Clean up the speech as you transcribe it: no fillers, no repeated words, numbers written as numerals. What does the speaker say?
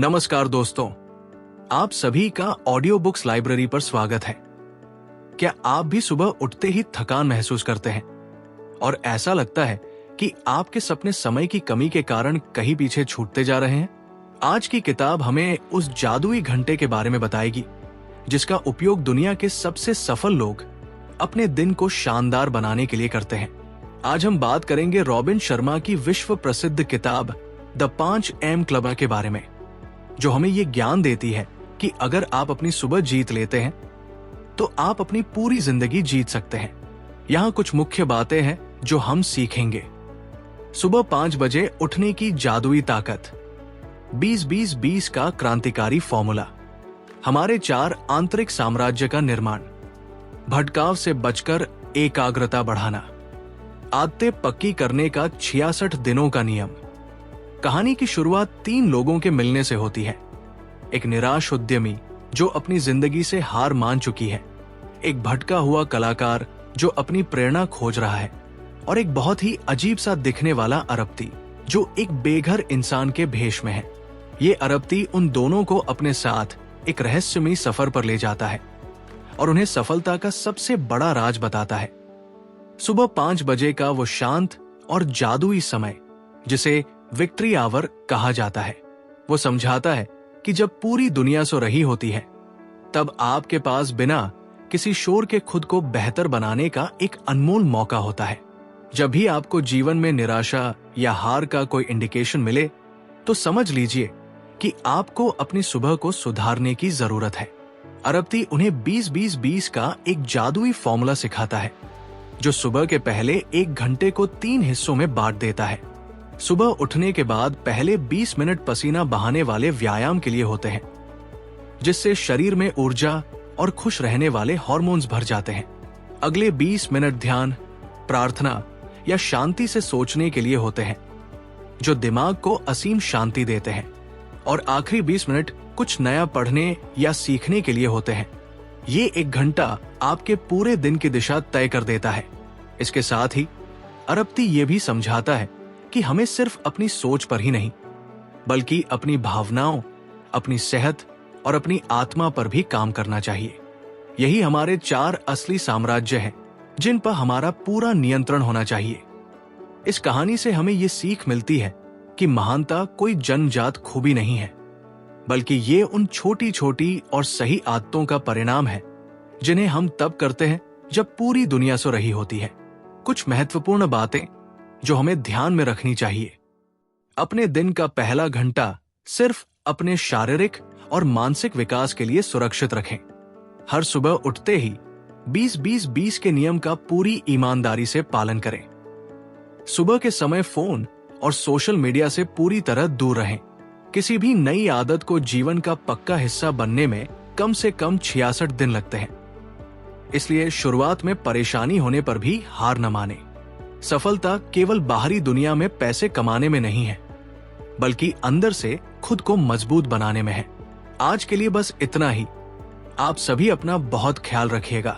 नमस्कार दोस्तों, आप सभी का ऑडियो बुक्स लाइब्रेरी पर स्वागत है। क्या आप भी सुबह उठते ही थकान महसूस करते हैं और ऐसा लगता है कि आपके सपने समय की कमी के कारण कहीं पीछे छूटते जा रहे हैं? आज की किताब हमें उस जादुई घंटे के बारे में बताएगी जिसका उपयोग दुनिया के सबसे सफल लोग अपने दिन को शानदार बनाने के लिए करते हैं। आज हम बात करेंगे रॉबिन शर्मा की विश्व प्रसिद्ध किताब द 5 AM क्लब के बारे में, जो हमें ये ज्ञान देती है कि अगर आप अपनी सुबह जीत लेते हैं तो आप अपनी पूरी जिंदगी जीत सकते हैं। यहाँ कुछ मुख्य बातें हैं जो हम सीखेंगे। सुबह 5 बजे उठने की जादुई ताकत, 20-20-20 का क्रांतिकारी फॉर्मूला, हमारे 4 आंतरिक साम्राज्य का निर्माण, भटकाव से बचकर एकाग्रता बढ़ाना, आदतें पक्की करने का 66 दिनों का नियम। कहानी की शुरुआत 3 लोगों के मिलने से होती है। एक निराश उद्यमी जो अपनी जिंदगी से हार मान चुकी है, एक भटका हुआ कलाकार जो अपनी प्रेरणा खोज रहा है, और एक बहुत ही अजीब सा दिखने वाला अरबती जो एक बेघर इंसान के भेष में है। ये अरबती उन दोनों को अपने साथ एक रहस्यमयी सफर पर ले जाता है और उन्हें सफलता का सबसे बड़ा राज बताता है। सुबह 5 बजे का वो शांत और जादुई समय जिसे विक्ट्री आवर कहा जाता है, वो समझाता है कि जब पूरी दुनिया सो रही होती है तब आपके पास बिना किसी शोर के खुद को बेहतर बनाने का एक अनमोल मौका होता है। जब भी आपको जीवन में निराशा या हार का कोई इंडिकेशन मिले तो समझ लीजिए कि आपको अपनी सुबह को सुधारने की जरूरत है। अरबती उन्हें 20-20-20 का एक जादुई फॉर्मूला सिखाता है जो सुबह के पहले 1 घंटे को 3 हिस्सों में बांट देता है। सुबह उठने के बाद पहले 20 मिनट पसीना बहाने वाले व्यायाम के लिए होते हैं, जिससे शरीर में ऊर्जा और खुश रहने वाले हार्मोन्स भर जाते हैं। अगले 20 मिनट ध्यान, प्रार्थना या शांति से सोचने के लिए होते हैं, जो दिमाग को असीम शांति देते हैं। और आखिरी 20 मिनट कुछ नया पढ़ने या सीखने के लिए होते हैं। ये 1 घंटा आपके पूरे दिन की दिशा तय कर देता है। इसके साथ ही अरबती ये भी समझाता है कि हमें सिर्फ अपनी सोच पर ही नहीं, बल्कि अपनी भावनाओं, अपनी सेहत और अपनी आत्मा पर भी काम करना चाहिए। यही हमारे 4 असली साम्राज्य हैं जिन पर हमारा पूरा नियंत्रण होना चाहिए। इस कहानी से हमें ये सीख मिलती है कि महानता कोई जन्मजात खूबी नहीं है, बल्कि ये उन छोटी छोटी और सही आदतों का परिणाम है जिन्हें हम तब करते हैं जब पूरी दुनिया सो रही होती है। कुछ महत्वपूर्ण बातें जो हमें ध्यान में रखनी चाहिए। अपने दिन का पहला घंटा सिर्फ अपने शारीरिक और मानसिक विकास के लिए सुरक्षित रखें। हर सुबह उठते ही 20-20-20 के नियम का पूरी ईमानदारी से पालन करें। सुबह के समय फोन और सोशल मीडिया से पूरी तरह दूर रहें। किसी भी नई आदत को जीवन का पक्का हिस्सा बनने में कम से कम 66 दिन लगते हैं, इसलिए शुरुआत में परेशानी होने पर भी हार न माने। सफलता केवल बाहरी दुनिया में पैसे कमाने में नहीं है, बल्कि अंदर से खुद को मजबूत बनाने में है। आज के लिए बस इतना ही। आप सभी अपना बहुत ख्याल रखिएगा।